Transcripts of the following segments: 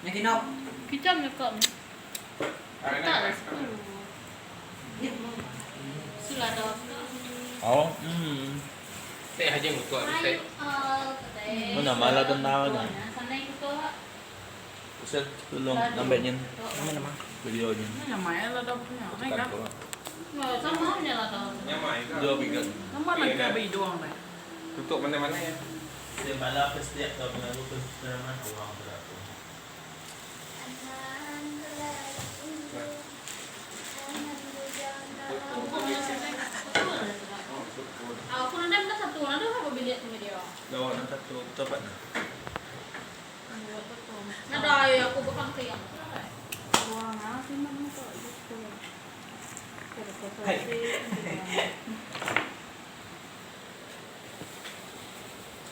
Yang kinok. Kita makeup ni. Tak lah 10. Sudah dah. Oh, Teh aja untuk teh. Mana malah tentang ni. Sana ikut tu. Ustaz tolong nambahin Nama. video ni. Namanya lah dah punya. Tekan ko. Sama punya lah tau. Nyamai ke? Dua bigat. Nama nak kabi doang dah. Tutup mana-mana ya. Dia malah setiap tahun mengaku keselamatan orang berlaku. Aku nanti minta satu, nanti apa bilik video? Dawa nang satu tepat. Nada aku bukan tiang. Wah, nasi mana tu? Hai.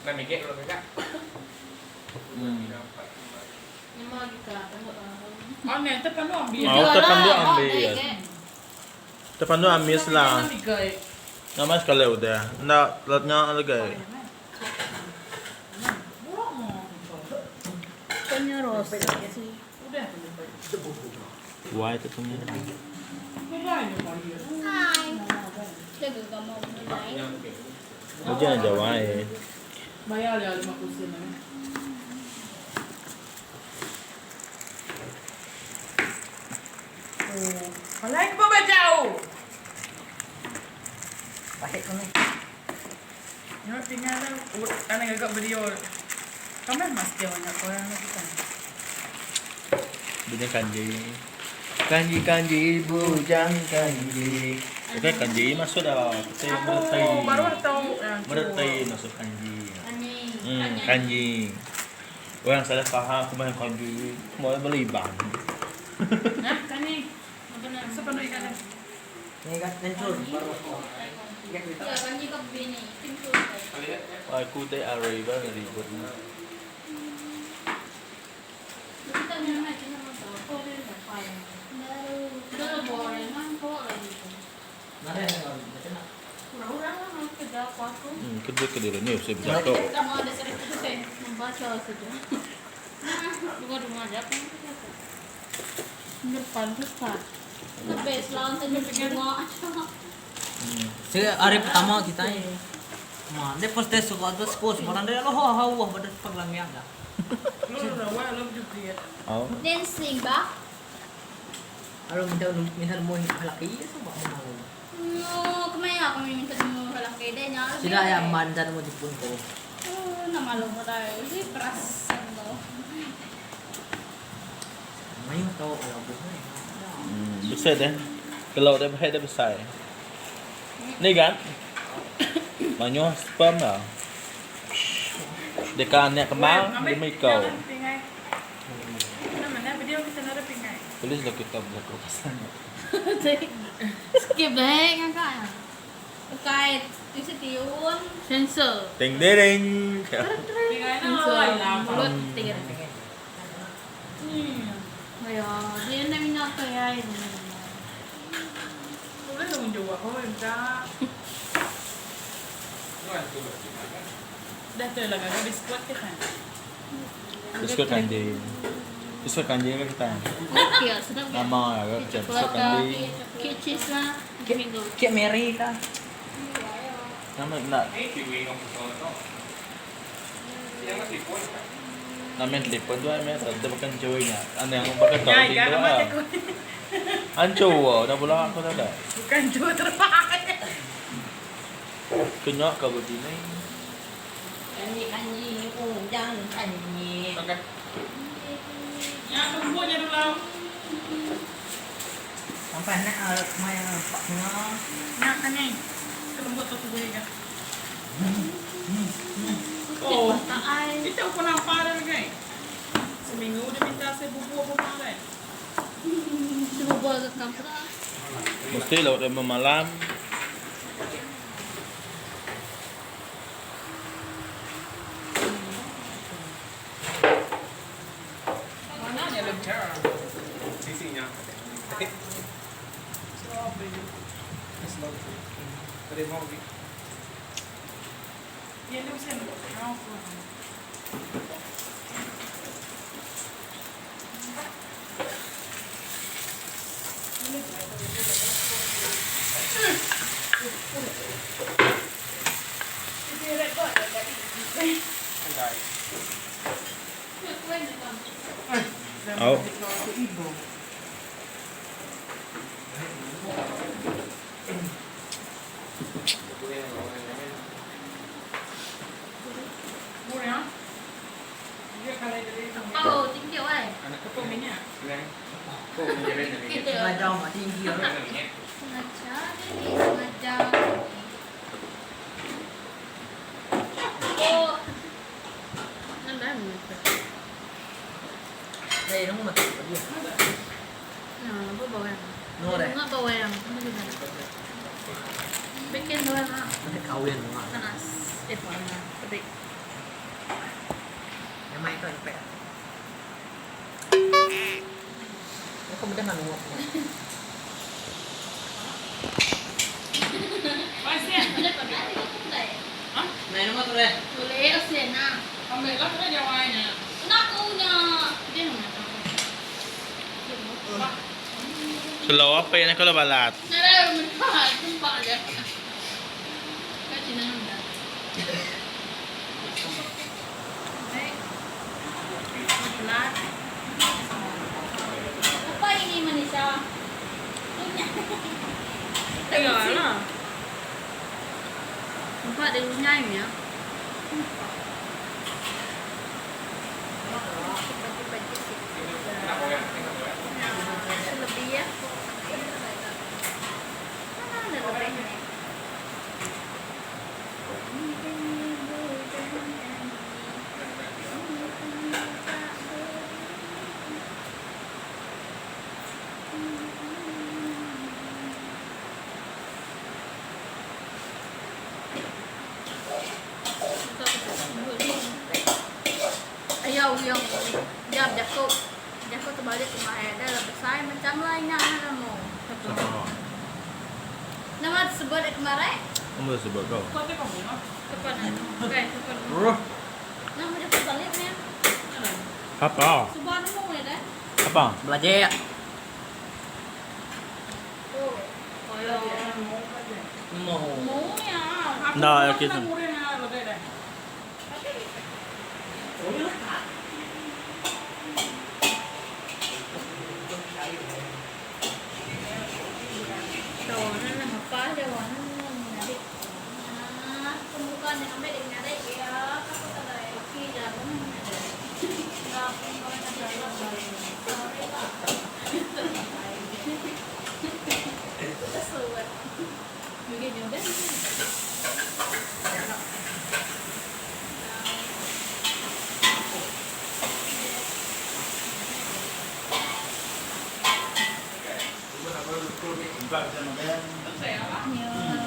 Nak mikir kalau kakak. Memang kita tengok. Oh, ni tepan lu ambil. Oh, tepan dia ambil. Tepan tu ambil selang. Nama sekali udah. Ndak latnya lagi. Penyeros. Udah. Why itu punya. Hai. Jaga kamu menilai. Aja aja why. Bayar dia 50 sen ni. Oh, kalau apa bajau? Pahit kau ni. Yo tinggal ana agak video. Kamu masih banyak orang lagi kan. Bunyi kanji. Kanji bujang kanji. Oke kanji masuk dah. Kita bertai. Aku baru tahu yang Bertai masuk kanji. Ani. Kanji. Orang salah faham aku main kanji. Mau beli ban. Nah, kan ni. Benar. Sepenuh ikan. Ni kan hancur baru. Ya kita. Ya, kan jika begini, timbul. Aku teh arriba ribut. Kita memang cuma tahu kau dia dah file. Dah boleh man kau lagi. Nada yang macam nak. Kurang-kurang lah kerja aku. Kedua ni saya berjatuh. Kamu ada seribu sen membaca saja. Bukan rumah aja kan? Depan besar. Best lah untuk bunga. Hari pertama kita ni. Dia post suka tu post orang dia loh hawa pada paglang yang dah. Lu rawa lu juga. Oh. Dancing ba? Kalau minta mau laki sebab malu. No, kemana kami minta semua lelaki dia nyala. Sila yang mandan mo jipun ko. Nama lu pada ini keras. Mayu tahu kalau bukan. Besar deh. Kalau dia besar dia besar. Ni kan? Banyak sperm lah. Dekat anak kemang demi kau. Mana video kita nak pingai. Tulis dah kita berlaku pasal. Skip deh kan kak. Kait itu tiun sensor. Ding ding. Pingai na Sensor wala. mulut tinggal. Ayo, dia nak minyak kaya ini. Boleh dong jawab oh enggak. Dah tu lah gak biskuit kita. Biskut kanji. Biskut kanji kan kita. Okey, sedap. Nama lah kan. Biskut kanji. Kek cheese lah. Minggu. Kek Mary ka. Nama nak. Nama telefon tu ai mesa dia bukan ceweknya. Anda yang pakai tahu Ya, itu ya, nama ah. aku. Anco dah pulang aku tak ada. Bukan jual terpakai. Kenyak kau begini. Kanji ujang kanji. Okey. Ya, tunggunya dulu. Sampai nak maya paknya. Nak kan ni. Kelembut tu tubuh ya. Oh, kita pun nampak dah kan. Seminggu dia minta saya bubur apa kan. Cuba buat ke kampus. Mesti laut dia malam. Mana dia lecture. Sisinya. Tadi mau pergi. Dia tu sen. ที่ใด เลือกกล้วยหน่อยก่อน Au. Ke ibu. Murah. Dia kalau dari เอาจริงเดียวไอ้ อันนั้น Kau minyak. แรงพวกมันจะเล่นอย่างนี้ กินเดียว Mà dòng mà thiên kia เล่นอย่างนี้ sengaja ini sengaja oh nanda Đây nó không mà tự đi nah apa bawang Nô đây nggak bawang bikin doang ah Nó sẽ khâu lên đúng không? panas panas pedik Em may coi vẽ Nó không biết làm đúng không? Pasien. ada pakai boleh Này nó mất rồi đây boleh asin nah Ambil lah kena jawabnya. nak punya dia nak Kalau apa yang kalau balat? Nara mentah tempat dia kat sini nanda baik pelat apa ini Manisha tengok lah tempat dia nyai ya Kenapa ya? Kenapa ya? lebih ya mana ada lebih Ayo, yang jam jakut terbalik ke mahal dah lah besar macam lainnya kamu. Nama sebut kemarin? Kamu sebut kau. Kau tengok mana? Kapan? Okay, kapan? Ruh. Nama dia terbalik ni. Apa? Sebut nama ni dah. Apa? Belajar Oh, ayo. Màu Mau ya. Nah, okey tu. Murah yang lebih dah. Đồ nó là một cái cho bọn nó đi. Không có con thì không biết định nhà đây kìa. Các cô ta đây khi là cũng rồi không có nhà đây là rồi. Sorry bà. Rất sụt. Người kia nhiều đấy.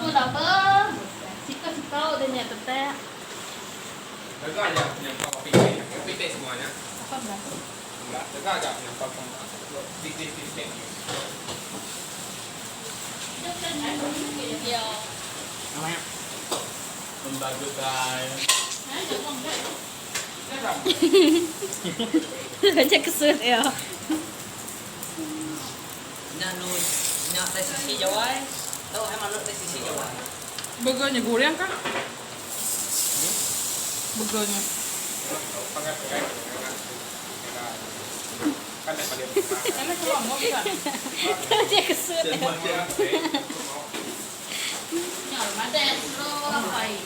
Cô đọc bơ. Siko dan ya teteh. แล้วก็อย่างต่อปีเตะsemuanya Apa belas? enggakแล้วก็อย่างต่อของติ๊กเตะ Dia. Apa ya? Membantu guys. Hah, jangan deh. นี่แบบ Raja kesut ya. Nhà nuôi Nhà tay sisi jauh ai Tahu em ăn tay sisi jauh ai Burgernya goreng kah? Burgernya. pakai kan yang paling Enak kalau mau bisa. Raja kesut ya. dia Nyal maden lo apa ini?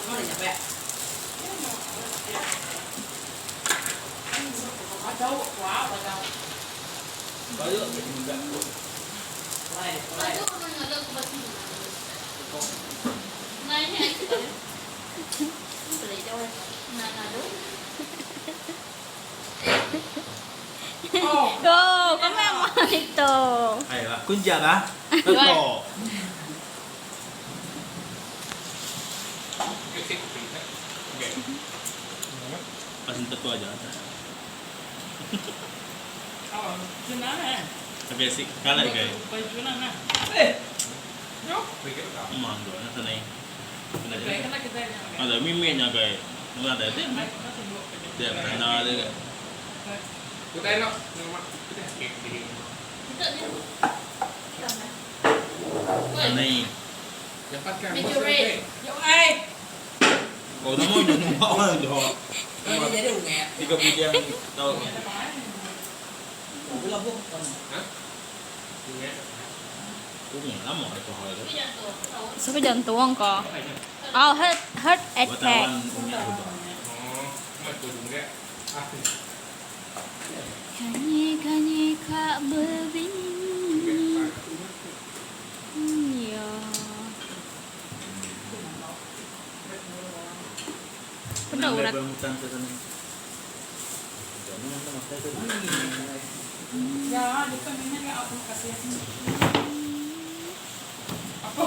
Nó là nhà vẽ Wow, wow. Kau yuk juga. Này Aduh, orang ada kebasi. Naiknya itu. Beli jauh. Nah, aduh. Oh, Go, kau memang itu. Ayolah, kunjak ah. Betul. Pasang tentu aja. awak senang eh. Tapi asik kalah guys. Baju mana? Yo. Emang tu, nak sana ni. Kena Baik, je. kena kita yang. Ada mimiknya guys. Mana ada tu? Baik, kita sebut. Dia kena ada. Kita enak, nama kita skip di. Itu dia. Sama. Này. Dapatkan. Meteorate. Yo ai. Ủa nó mới đừng bỏ rồi. Ini jadi unget. 30 jam tau. Bila bu kan. Hah? Ingat. Cũng nhiều lắm rồi câu hỏi đó. Cái jantung. Tahu. Sakit jantung kok. Oh, heart attack. Wartawan punya coba. Oh, mas kudu enggak. Ah, Kanyi kak berbunyi. Ya. Pernah Nang urat. lebar hutan ke sana. Jangan nanti makai ke Ya, depan ini yang aku kasih. Apa?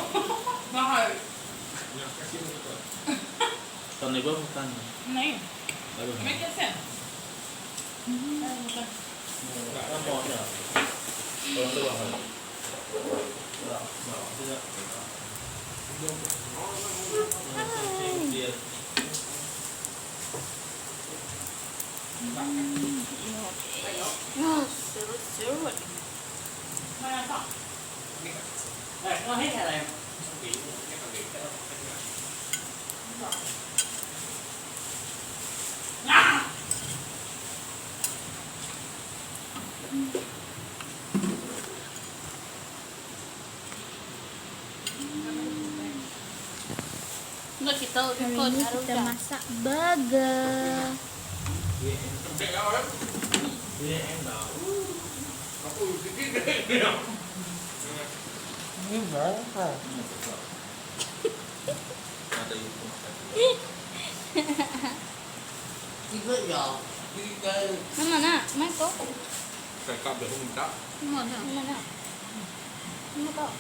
Mahal. yang kasih untuk. Tahun lebar hutan. Nih, Baru. make it sense. Enggak kan mau ya. Kalau itu mahal. Enggak, tidak. Dia Surut. Mana tak? Nó hết hay là em? Enggak kita Hari ikut ini harus kita masak burger. Kayak orang. dia enak. Aku sedikit. Ada itu. Tiga ya. Tiga. Mana? Mana kok? Kakak belum minta. Mana? Mana? Mana kok?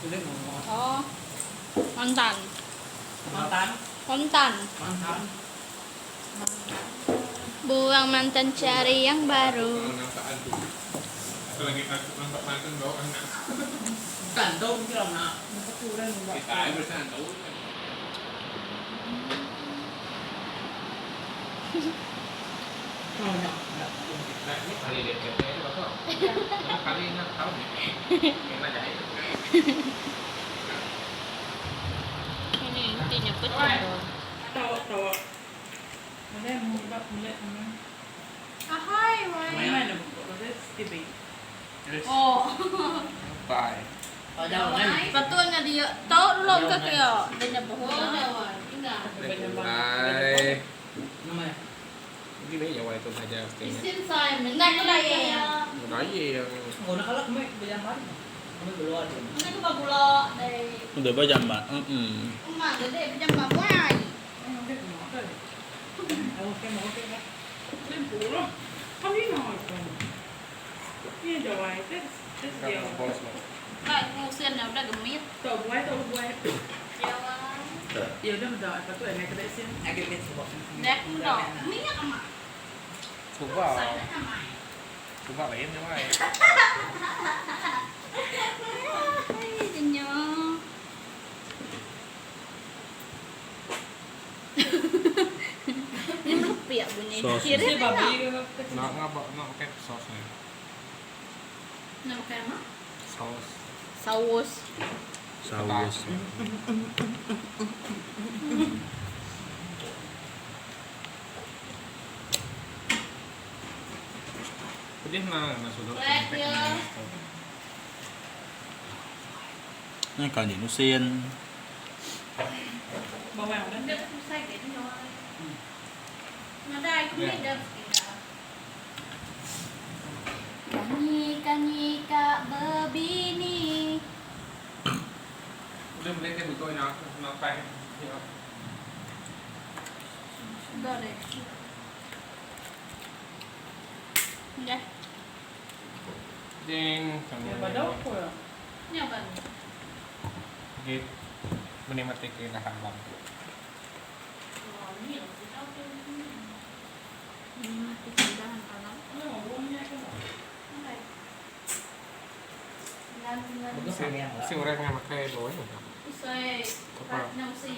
Ini ngomong. Oh, mantan. Mantan. Kontan. Mantan. Buang mantan cari yang baru. Nangsaan tuh. Atau lagi nangkap mantan bawa anak. Kan đâu cái lòng nào. Kita aja bersama tahu. Oh, no. Nah, ini kali lihat itu apa? Kali nak tahu nih. Kena jahit. Ini intinya betul. Tahu. Mulai mubak mulai mana? Ahai, wai. Mana boleh stibi. Oh. Bye. Ở đâu này? Betulnya dia. Tahu belum kaki ya? Dia nyebut. Oh, wai. Enggak. Bye. Namanya. Ini mấy nhà quay tôi thay ra tiền. Isin sai mình Nah, đây ini ya. ya. Nói gì Ngồi nó khá lắm mấy bây giờ bán. Mấy bữa lo thì. Ini ke Babulo dari Udah berapa jam, Mbak? Emak gede macam babuai. Orang dia mau ke? Mau cái cái. Lên phủ rồi. Không biết nào rồi. Ini jawai, tes dia. bos. Kayak ngusiannya udah gemit. Tahu buai. Jawa. Ya udah mendapat apa tuh yang kedai sini. Agak gitu kok. Dek udah. Minyak emak. Coba. Saya emak. Coba lain ya, Mai. Jenyong. Ini menepi ya bunyi. Sos. Kira Si babi ke? Nggak pakai sausnya. Nama kayak emak. Saus. saus. Saus. Pedih nah sudah. Black ya. Này còn những xiên. Bawang dan Dia susah gitu doang. Nada aku beda tidak. Kanyi kak berbini. Udah beli teh buku nó phải. Sudah deh. Udah. Jeng, ya badau ko ya. Nyoba. Gitu. Menikmati keindahan bang. Oh, ini loh, kita oke. Ini mati keindahan alam. Ano buangnya ko. Bagus sama yang lah. Si orang yang pakai bawah itu. Usai Apa? nasi.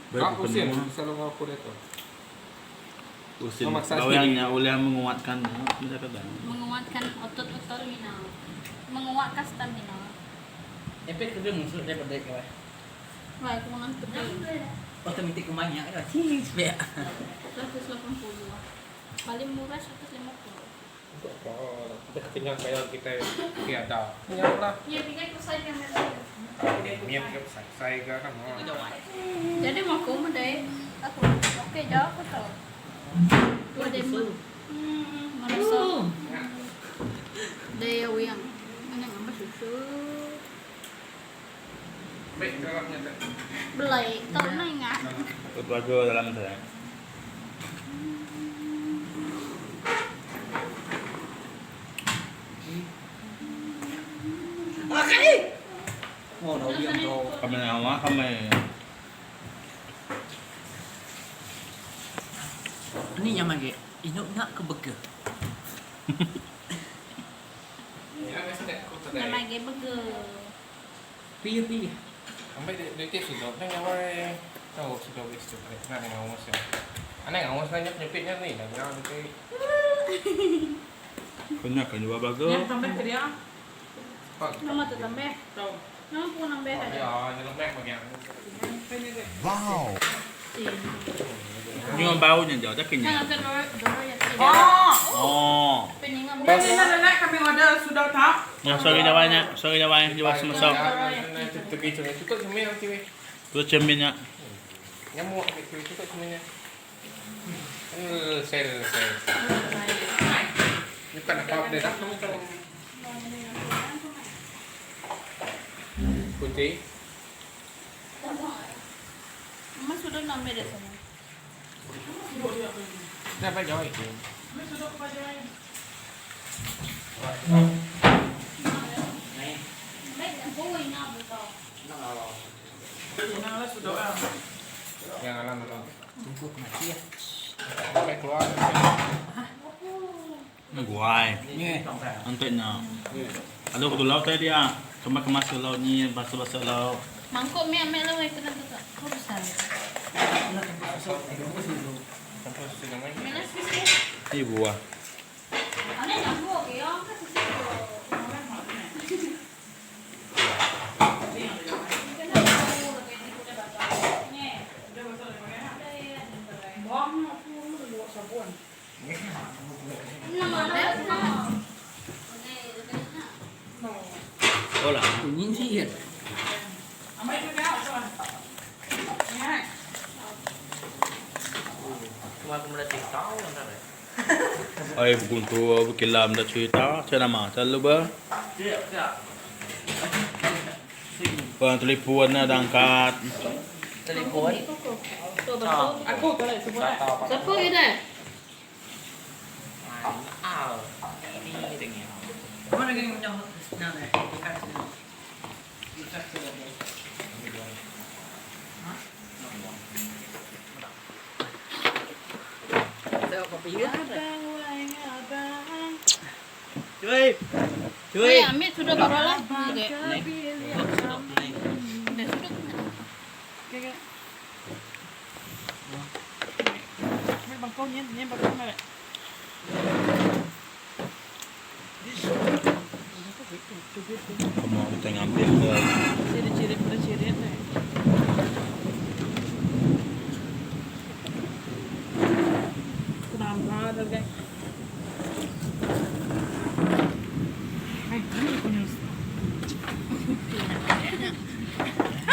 Baru Kak usin, penuh. selalu ngaku itu. Usin. Memaksa Gaweannya oleh menguatkan. Bisa kata. Menguatkan otot-otot stamina. Menguatkan stamina. Efek kedua musuh daripada kau. Wah, aku menang pedih. Otomatis kemanya kan. Cis be. 180. Paling murah 150. Oh, kenyang kayak kita tiada. Kenyang lah. Ya, tinggal ku saya yang merah. Miap ke saya kan. Jadi mau aku mau deh. Aku oke jauh aku tahu. Dua demo. Merasa. Daya uyang. Mana ngambil susu. Baik dalamnya tak. Belai. Tahu nak ingat. Berbagai dalam saya. Oh, đâu biết đâu. Kami nào má kami. Ini yang mage. Inok nak ke burger. Ya, saya kau tak Nama ada. dia burger. Pilih. Sampai dia sudah. Kan yang mana? Tahu sudah wis tu. Nak yang ngomong saya. Anak ngomong saya nyepitnya ni. Dah jangan dia. Banyak kan juga bagus. Yang tambah ke dia. Pak. Nama tu tambah. Tahu. Nama pun nambah Ya, ada. yang lembek bagian. Nhưng mà bao nhiêu giờ chắc kinh Jangan nhỉ? terlalu ya. Oh. Peningan. Ini adalah kami order sudah tak? Nah, sorry banyak. Sorry banyak. Coba sama-sama. Tepi cuma cukup cuma yang cewek. Tu cerminnya. Nyamuk cewek cukup cuma nya. Sel. Bukan apa dia dah kamu tahu. Kunci. Mas sudah nambah dah sama. Siapa jauh itu? Kami sudah kepada yang. Baik, boy nak betul. Nang lah sudah. Yang alam tu. Tunggu mati ya. Sampai keluar. Guai. Ni. Anteknya. Aduh, aku laut tadi ah. Kemas ke laut ni, basuh laut. Mangkuk mi ambil lah kena tu tak. Kau besar. Sampai sudah main. Melas sisi. Ini buah. Aneh nak buat ke yang kan sisi. Bom aku bawa sabun. Nama dia nama. Oh lah. Kuning sih ya. Amai tu dia apa? Ingat. Cuma aku mesti tahu kan. Ay, bukan tu, kilam dah cerita. Saya nama, saya lupa. Tidak. Telepuan na dangkat. Telepon. Aku tu lah sebut. Siapa kita? Ini dengan. Mana lagi yang jauh? Nah, dekat sini. Dekat sini. Tengok kopi ya. Cuy. Cuy, ambil sudah baru lah. Okey. Naik. Dah sudah. Okay. Ambil bangkau ni bangkau mana? Kamu kita ngambil ke. Ciri-ciri ni. Kenapa dah guys?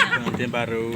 Pengantin baru.